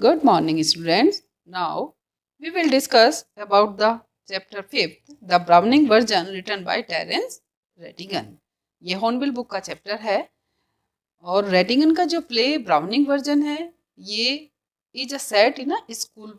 Good morning, students. Now we will discuss about the chapter 5th, the Browning version written by Terence Rattigan. ये hornbill book का chapter है और रेटिंगन का जो play browning version है ये is a set in a school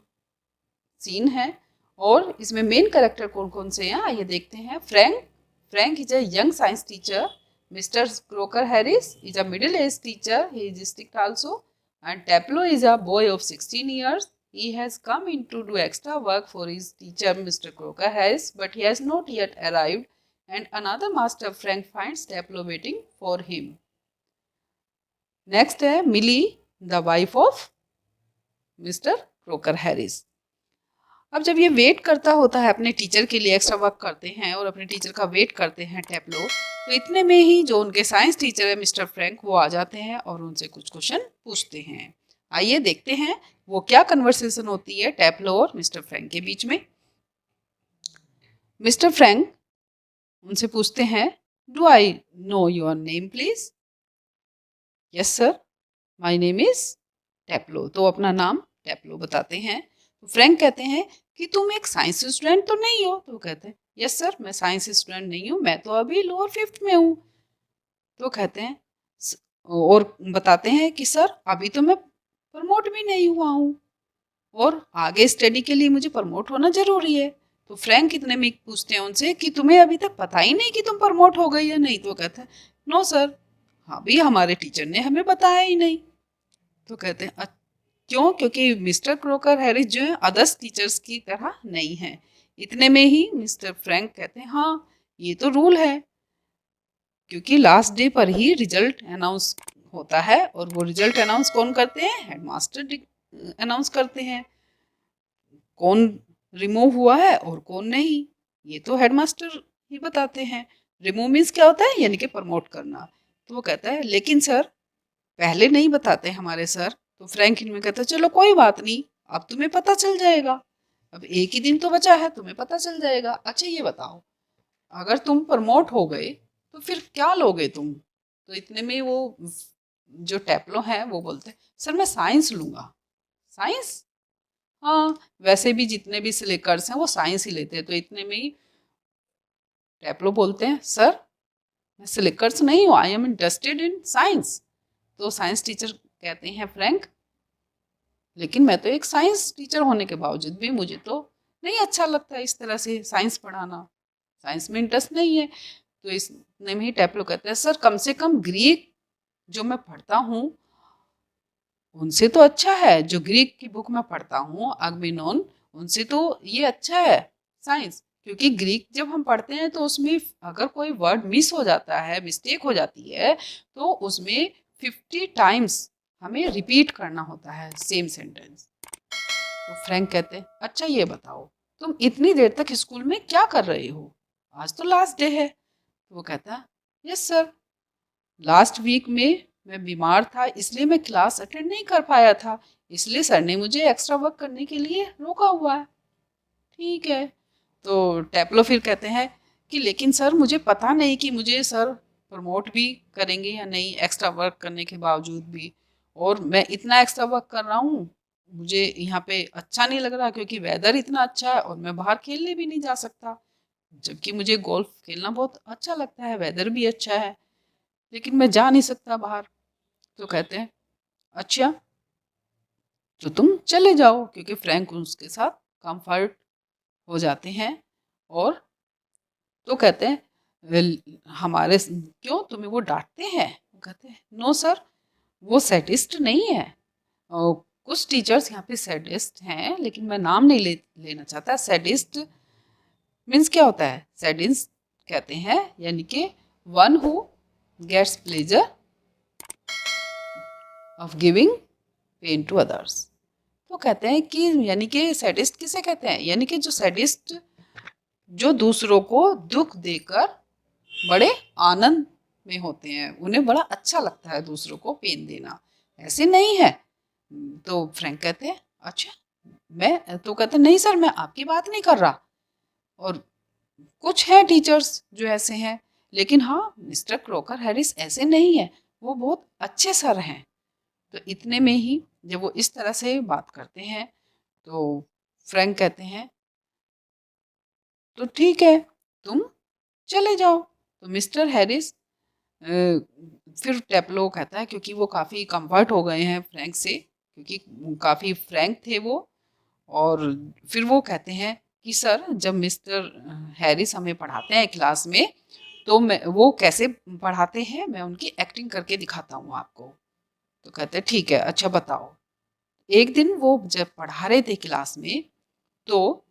scene है और इसमें मेन कैरेक्टर कौन कौन से हैं आइए देखते हैं। Frank is a young science teacher, mister croaker Harris is a middle-aged teacher. He is strict also. And Taplo is a boy of 16 years. He has come in to do extra work for his teacher, Mr. Croker Harris, but he has not yet arrived. And another master, Frank, finds Taplo waiting for him. Next है Millie, the wife of Mr. Croker Harris. अब जब ये wait करता होता है अपने teacher के लिए, एक्स्ट्रा वर्क करते हैं और अपने टीचर का वेट करते हैं टैप्लो, तो इतने में ही जो उनके साइंस टीचर है मिस्टर फ्रैंक वो आ जाते हैं और उनसे कुछ क्वेश्चन पूछते हैं। आइए देखते हैं वो क्या कन्वर्सेशन होती है टैप्लो और मिस्टर फ्रैंक के बीच में। मिस्टर फ्रैंक उनसे पूछते हैं, do I know your name please? Yes sir, my name is Taplo. तो अपना नाम टैप्लो बताते हैं। तो फ्रैंक कहते हैं कि तुम एक साइंस स्टूडेंट तो नहीं हो? तो कहते हैं यस सर, मैं साइंस स्टूडेंट नहीं हूँ, मैं तो अभी लोअर 5th में हूँ। तो कहते हैं और बताते हैं कि सर अभी तो मैं प्रमोट भी नहीं हुआ हूँ और आगे स्टडी के लिए मुझे प्रमोट होना जरूरी है। तो फ्रैंक इतने में पूछते हैं उनसे कि तुम्हें अभी तक पता ही नहीं कि तुम प्रमोट हो गई या नहीं? तो कहते हैं नो सर, अभी हमारे टीचर ने हमें बताया ही नहीं। तो कहते हैं क्यों? क्योंकि मिस्टर क्रोकर हैरिस जो है अदर्स टीचर्स की तरह नहीं है। इतने में ही मिस्टर फ्रैंक कहते हैं हाँ ये तो रूल है, क्योंकि लास्ट डे पर ही रिजल्ट अनाउंस होता है और वो रिजल्ट अनाउंस कौन करते हैं? हेडमास्टर अनाउंस करते हैं। कौन रिमूव हुआ है और कौन नहीं ये तो हेडमास्टर ही बताते हैं। रिमूव मीन्स क्या होता है? यानी कि प्रमोट करना। तो वो कहता है लेकिन सर पहले नहीं बताते हमारे सर। तो फ्रैंक इनमें कहता है चलो कोई बात नहीं, अब तुम्हें पता चल जाएगा, अब एक ही दिन तो बचा है, तुम्हें पता चल जाएगा। अच्छा ये बताओ, अगर तुम प्रमोट हो गए तो फिर क्या लोगे तुम? तो इतने में वो जो टैप्लो है वो बोलते हैं सर मैं साइंस लूँगा। साइंस? हाँ, वैसे भी जितने भी सिलेक्टर्स हैं वो साइंस ही लेते हैं। तो इतने में ही टैप्लो बोलते हैं सर मैं सिलेक्टर्स नहीं हूँ, I am interested in science. तो साइंस टीचर कहते हैं फ्रैंक लेकिन मैं तो एक साइंस टीचर होने के बावजूद भी मुझे तो नहीं अच्छा लगता इस तरह से साइंस पढ़ाना, साइंस में इंटरेस्ट नहीं है। तो इसने में ही टैप्लो कहते हैं सर कम से कम ग्रीक जो मैं पढ़ता हूँ उनसे तो अच्छा है, जो ग्रीक की बुक मैं पढ़ता हूँ आगमेनोन, उनसे तो ये अच्छा है साइंस। क्योंकि ग्रीक जब हम पढ़ते हैं तो उसमें अगर कोई वर्ड मिस हो जाता है, मिस्टेक हो जाती है, तो उसमें 50 टाइम्स हमें रिपीट करना होता है सेम सेंटेंस। तो फ्रैंक कहते हैं अच्छा ये बताओ तुम इतनी देर तक स्कूल में क्या कर रहे हो? आज तो लास्ट डे है। तो वो कहता है यस सर, लास्ट वीक में मैं बीमार था इसलिए मैं क्लास अटेंड नहीं कर पाया था, इसलिए सर ने मुझे एक्स्ट्रा वर्क करने के लिए रोका हुआ है। ठीक है। तो टैप्लो फिर कहते हैं कि लेकिन सर मुझे पता नहीं कि मुझे सर प्रमोट भी करेंगे या नहीं एक्स्ट्रा वर्क करने के बावजूद भी, और मैं इतना एक्स्ट्रा वर्क कर रहा हूँ, मुझे यहाँ पे अच्छा नहीं लग रहा क्योंकि वेदर इतना अच्छा है और मैं बाहर खेलने भी नहीं जा सकता, जबकि मुझे गोल्फ खेलना बहुत अच्छा लगता है, वेदर भी अच्छा है, लेकिन मैं जा नहीं सकता बाहर। तो कहते हैं अच्छा तो तुम चले जाओ, क्योंकि फ्रैंक उसके साथ कंफर्ट हो जाते हैं। और तो कहते हैं हमारे क्यों तुम्हें वो डांटते हैं? वो कहते हैं नो सर, वो सैडिस्ट नहीं है। और कुछ टीचर्स यहाँ पे सैडिस्ट हैं लेकिन मैं नाम नहीं लेना चाहता। सैडिस्ट मीन्स क्या होता है? सैडिस्ट कहते हैं यानी कि one who gets pleasure of giving pain to others. तो कहते हैं कि यानी कि सैडिस्ट किसे कहते हैं? यानी कि जो सैडिस्ट जो दूसरों को दुख देकर बड़े आनंद में होते हैं, उन्हें बड़ा अच्छा लगता है दूसरों को पेन देना, ऐसे नहीं है। तो फ्रैंक कहते हैं अच्छा मैं तो कहते हैं नहीं सर मैं आपकी बात नहीं कर रहा, और कुछ हैं टीचर्स जो ऐसे हैं, लेकिन हाँ मिस्टर क्रोकर हैरिस ऐसे नहीं है, वो बहुत अच्छे सर हैं। तो इतने में ही जब वो इस तरह से बात करते हैं तो फ्रैंक कहते हैं तो ठीक है, तुम चले जाओ। तो मिस्टर हैरिस फिर टेप्लो कहता है, क्योंकि वो काफ़ी कंफर्ट हो गए हैं फ्रैंक से, क्योंकि काफ़ी फ्रैंक थे वो। और फिर वो कहते हैं कि सर, जब मिस्टर हैरिस हमें पढ़ाते हैं क्लास में, तो मैं वो कैसे पढ़ाते हैं मैं उनकी एक्टिंग करके दिखाता हूँ आपको। तो कहते हैं ठीक है, अच्छा बताओ। एक दिन वो जब पढ़ा रहे थे क्लास में, तो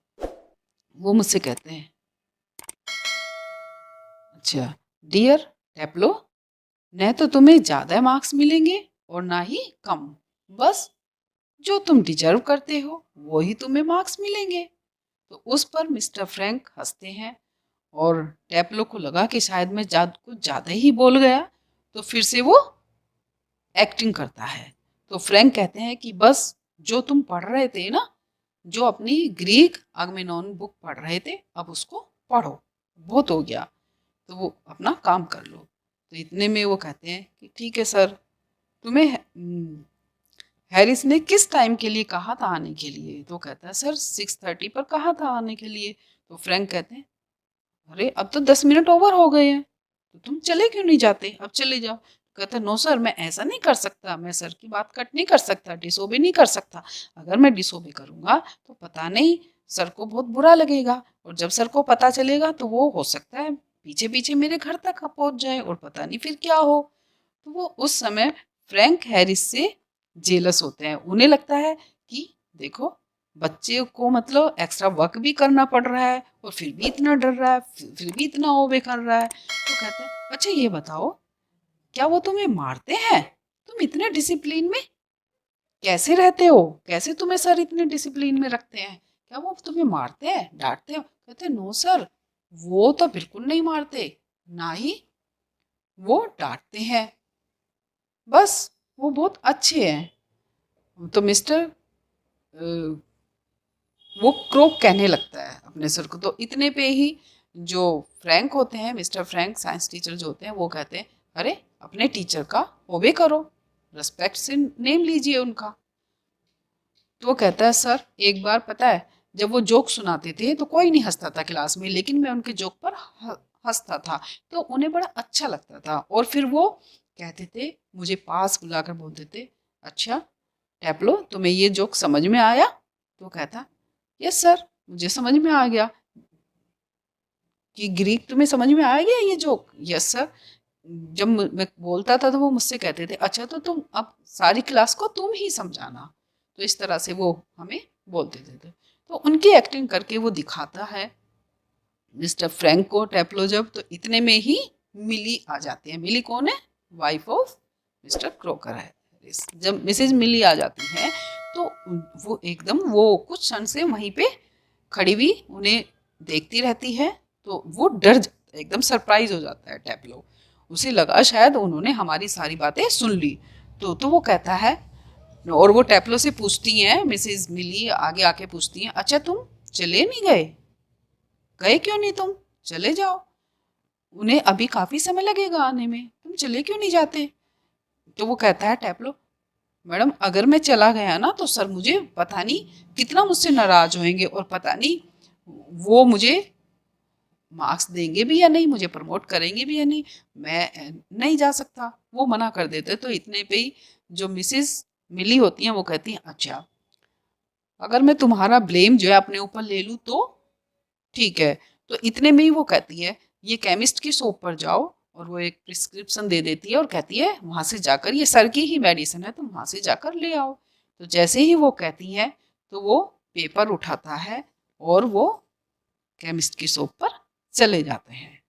वो मुझसे कहते हैं, अच्छा डियर टेप्लो, न तो तुम्हें ज़्यादा मार्क्स मिलेंगे और ना ही कम, बस जो तुम डिजर्व करते हो वो ही तुम्हें मार्क्स मिलेंगे। तो उस पर मिस्टर फ्रैंक हंसते हैं, और टेप्लो को लगा कि शायद मैं कुछ ज़्यादा ही बोल गया, तो फिर से वो एक्टिंग करता है। तो फ्रैंक कहते हैं कि बस जो तुम पढ़ रहे थे ना, जो अपनी ग्रीक आगमेनॉन बुक पढ़ रहे थे, अब उसको पढ़ो, बहुत हो गया, तो वो अपना काम कर लो। तो इतने में वो कहते हैं कि ठीक है सर, तुम्हें हैरिस ने किस टाइम के लिए कहा था आने के लिए? तो कहता है सर 6:30 पर कहा था आने के लिए। तो फ्रैंक कहते हैं अरे अब तो 10 मिनट ओवर हो गए हैं, तो तुम चले क्यों नहीं जाते, अब चले जाओ। कहता नो सर, मैं ऐसा नहीं कर सकता, मैं सर की बात कट नहीं कर सकता, डिसोबे नहीं कर सकता। अगर मैं डिसोबे करूंगा तो पता नहीं सर को बहुत बुरा लगेगा, और जब सर को पता चलेगा तो वो हो सकता है पीछे पीछे मेरे घर तक पहुंच जाए, और पता नहीं फिर क्या हो। तो वो उस समय फ्रैंक हैरिस से जेलस होते हैं। उन्हें लगता है कि देखो, बच्चे को मतलब एक्स्ट्रा वर्क भी करना पड़ रहा है और फिर भी इतना डर रहा है, फिर भी इतना ओबे कर रहा है। तो कहते हैं अच्छा ये बताओ, क्या वो तुम्हें मारते हैं? तुम इतने डिसिप्लिन में कैसे रहते हो? कैसे तुम्हें सर इतने डिसिप्लिन में रखते हैं? क्या वो तुम्हें मारते हैं, डांटते हो? कहते हैं नो सर, वो तो बिल्कुल नहीं मारते, ना ही वो डांटते हैं, बस वो बहुत अच्छे हैं। तो मिस्टर वो क्रोक कहने लगता है अपने सर को। तो इतने पे ही जो फ्रैंक होते हैं, मिस्टर फ्रैंक साइंस टीचर जो होते हैं, वो कहते हैं अरे अपने टीचर का ओबे करो, रिस्पेक्ट से नेम लीजिए उनका। तो वो कहता है सर, एक बार पता है जब वो जोक सुनाते थे तो कोई नहीं हंसता था क्लास में, लेकिन मैं उनके जोक पर हंसता था, तो उन्हें बड़ा अच्छा लगता था। और फिर वो कहते थे, मुझे पास बुलाकर बोलते थे, अच्छा टैपलो, तुम्हें ये जोक समझ में आया? तो कहता यस सर, मुझे समझ में आ गया। कि ग्रीक तुम्हें समझ में आ गया ये जोक? Yes sir. जब मैं बोलता था तो वो मुझसे कहते थे अच्छा तो तुम अब सारी क्लास को तुम ही समझाना। तो इस तरह से वो हमें बोलते थे। तो उनकी एक्टिंग करके वो दिखाता है मिस्टर फ्रैंक को टेप्लो। जब तो इतने में ही मिली आ जाती है। मिली कौन है? वाइफ ऑफ मिस्टर क्रोकर है। जब मिसेज मिली आ जाती है तो वो एकदम वो कुछ क्षण से वहीं पे खड़ी हुई उन्हें देखती रहती है। तो वो डर जाता है, एकदम सरप्राइज हो जाता है टेप्लो। उसे लगा शायद उन्होंने हमारी सारी बातें सुन ली। तो वो कहता है, और वो टेप्लो से पूछती हैं, मिसेज मिली आगे आके पूछती हैं अच्छा तुम चले नहीं गए? गए क्यों नहीं तुम? चले जाओ, उन्हें अभी काफी समय लगेगा आने में, तुम चले क्यों नहीं जाते? तो वो कहता है टेप्लो, मैडम अगर मैं चला गया ना तो सर मुझे पता नहीं कितना मुझसे नाराज होंगे, और पता नहीं वो मुझे मार्क्स देंगे भी या नहीं, मुझे प्रमोट करेंगे भी या नहीं, मैं नहीं जा सकता। वो मना कर देते। तो इतने पे ही जो मिसेस मिली होती हैं वो कहती हैं अच्छा, अगर मैं तुम्हारा ब्लेम जो है अपने ऊपर ले लूँ तो ठीक है। तो इतने में ही वो कहती है ये केमिस्ट की शॉप पर जाओ, और वो एक प्रिस्क्रिप्शन दे देती है और कहती है वहां से जाकर, ये सर की ही मेडिसिन है, तुम वहां से जाकर ले आओ। तो जैसे ही वो कहती है तो वो पेपर उठाता है और वो केमिस्ट की शॉप पर चले जाते हैं।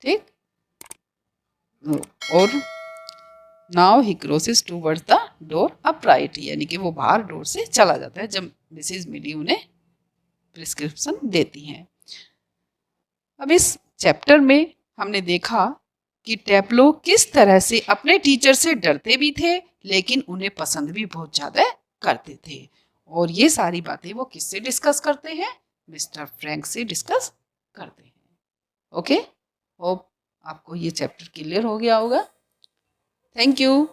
ठीक। और now he crosses towards the door upright, यानी कि वो बाहर डोर से चला जाता है जब मिसेज मिली उन्हें प्रिस्क्रिप्शन देती हैं। अब इस चैप्टर में हमने देखा कि टेप्लो किस तरह से अपने टीचर से डरते भी थे, लेकिन उन्हें पसंद भी बहुत ज़्यादा करते थे। और ये सारी बातें वो किससे डिस्कस करते हैं? मिस्टर फ्रैंक से डिस्कस करते हैं। ओके, होप आपको ये चैप्टर क्लियर हो गया होगा। Thank you.